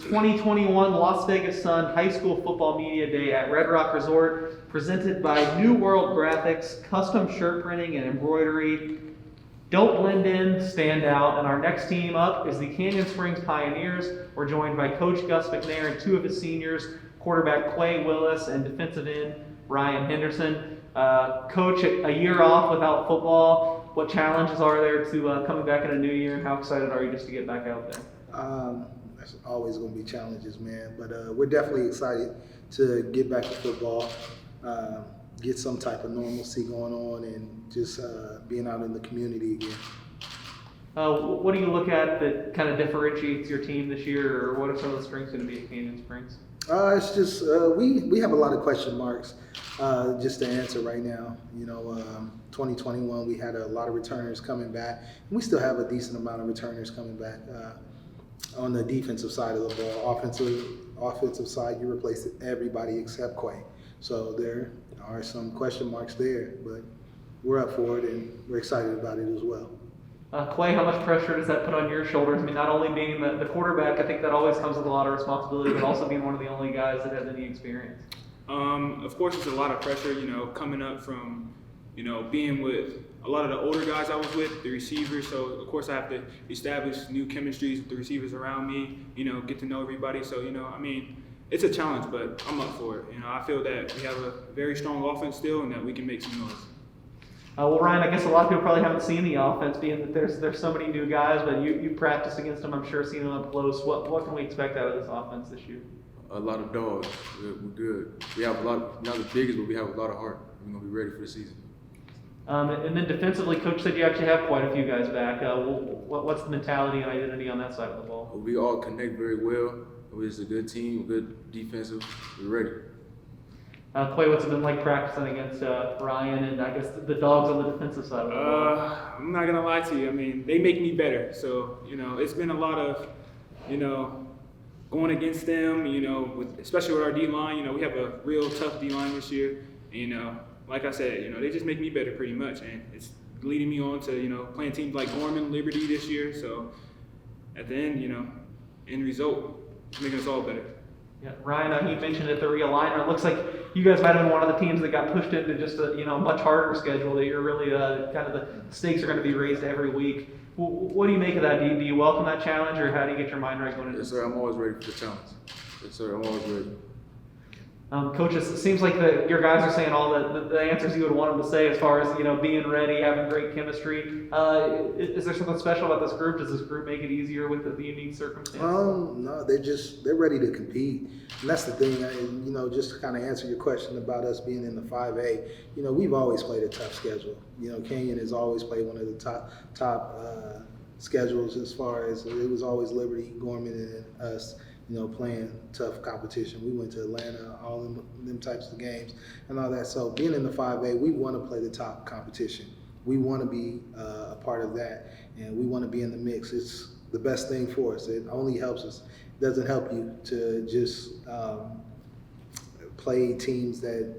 2021 Las Vegas Sun High School Football Media Day at Red Rock Resort, presented by New World Graphics, custom shirt printing and embroidery. Don't blend in, stand out. And our next team up is the Canyon Springs Pioneers. We're joined by Coach Gus McNair and two of his seniors, quarterback Clay Willis and defensive end Ryan Henderson. Coach, a year off without football, what challenges are there to coming back in a new year, and how excited are you just to get back out there? There's always going to be challenges, man. But we're definitely excited to get back to football, get some type of normalcy going on, and just being out in the community again. What do you look at that kind of differentiates your team this year, or what are some of the strengths going to be at Canyon Springs? It's just we have a lot of question marks just to answer right now. 2021 we had a lot of returners coming back, and we still have a decent amount of returners coming back. On the defensive side of the ball, offensive side, you replaced everybody except Quay. So there are some question marks there, but we're up for it and we're excited about it as well. Clay, how much pressure does that put on your shoulders? I mean, not only being the quarterback, I think that always comes with a lot of responsibility, but also being one of the only guys that has any experience. Of course, it's a lot of pressure, coming up from, being with a lot of the older guys I was with, the receivers. So, of course, I have to establish new chemistries with the receivers around me, get to know everybody. So, it's a challenge, but I'm up for it. I feel that we have a very strong offense still and that we can make some noise. Well, Ryan, I guess a lot of people probably haven't seen the offense, being that there's so many new guys, but you practiced against them, I'm sure, seeing them up close. What can we expect out of this offense this year? A lot of dogs. We're good. We have a lot, not the biggest, but we have a lot of heart. We're going to be ready for the season. And then defensively, Coach said you actually have quite a few guys back. What's the mentality and identity on that side of the ball? We all connect very well. We're just a good team, good defensive. We're ready. Clay, what's it been like practicing against Ryan and I guess the dogs on the defensive side of the ball? I'm not going to lie to you. They make me better. So, it's been a lot of, going against them, especially with our D-line. We have a real tough D-line this year. And, like I said, they just make me better pretty much. And it's leading me on to, playing teams like Gorman, Liberty this year. So, at the end, end result, it's making us all better. Yeah, Ryan, he mentioned at the realignment, it looks like you guys might have been one of the teams that got pushed into just a much harder schedule, that you're really kind of the stakes are going to be raised every week. What do you make of that? Do you welcome that challenge, or how do you get your mind right going into Yes, sir. I'm always ready for the challenge. Yes, sir. I'm always ready. Coaches, it seems like your guys are saying all the answers you would want them to say as far as being ready, having great chemistry. Is there something special about this group? Does this group make it easier with the unique circumstances? No, they're ready to compete, and that's the thing. Just to kind of answer your question about us being in the 5A. We've always played a tough schedule. Canyon has always played one of the top schedules as far as it was always Liberty, Gorman, and us. Playing tough competition. We went to Atlanta, all them types of games and all that. So being in the 5A, we want to play the top competition. We want to be a part of that, and we want to be in the mix. It's the best thing for us. It only helps us. It doesn't help you to just play teams that,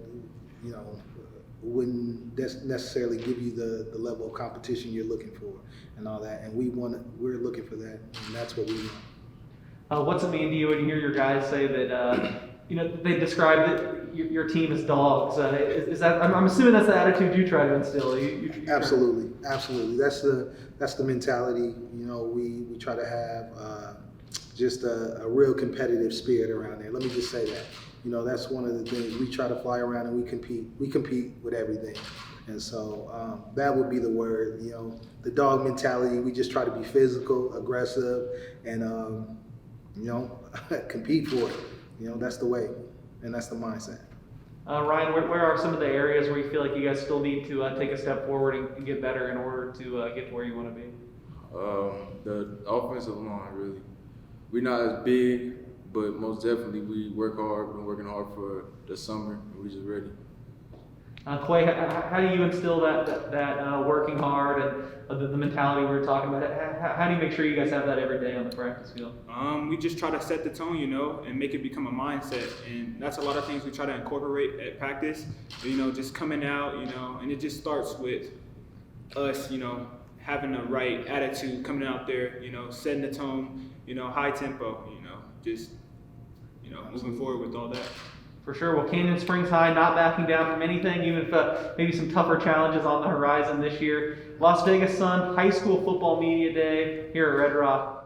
wouldn't necessarily give you the level of competition you're looking for and all that. And we're looking for that, and that's what we want. What's it mean to you when you hear your guys say that, they describe that your team as dogs? Is that, I'm assuming that's the attitude you try to instill. Absolutely. That's the mentality. We try to have just a real competitive spirit around there. Let me just say that. That's one of the things we try to fly around and we compete. We compete with everything. And so that would be the word, the dog mentality. We just try to be physical, aggressive, and compete for it. That's the way, and that's the mindset. Ryan, where are some of the areas where you feel like you guys still need to take a step forward and get better in order to get to where you want to be? The offensive line, really. We're not as big, but most definitely we work hard. We've been working hard for the summer, and we're just ready. Clay, how do you instill that working hard and the mentality we were talking about? How do you make sure you guys have that every day on the practice field? We just try to set the tone, and make it become a mindset. And that's a lot of things we try to incorporate at practice. Just coming out, and it just starts with us, having the right attitude, coming out there, setting the tone, high tempo, just, moving forward with all that. For sure. Well, Canyon Springs High not backing down from anything, even if maybe some tougher challenges on the horizon this year. Las Vegas Sun High School Football Media Day here at Red Rock.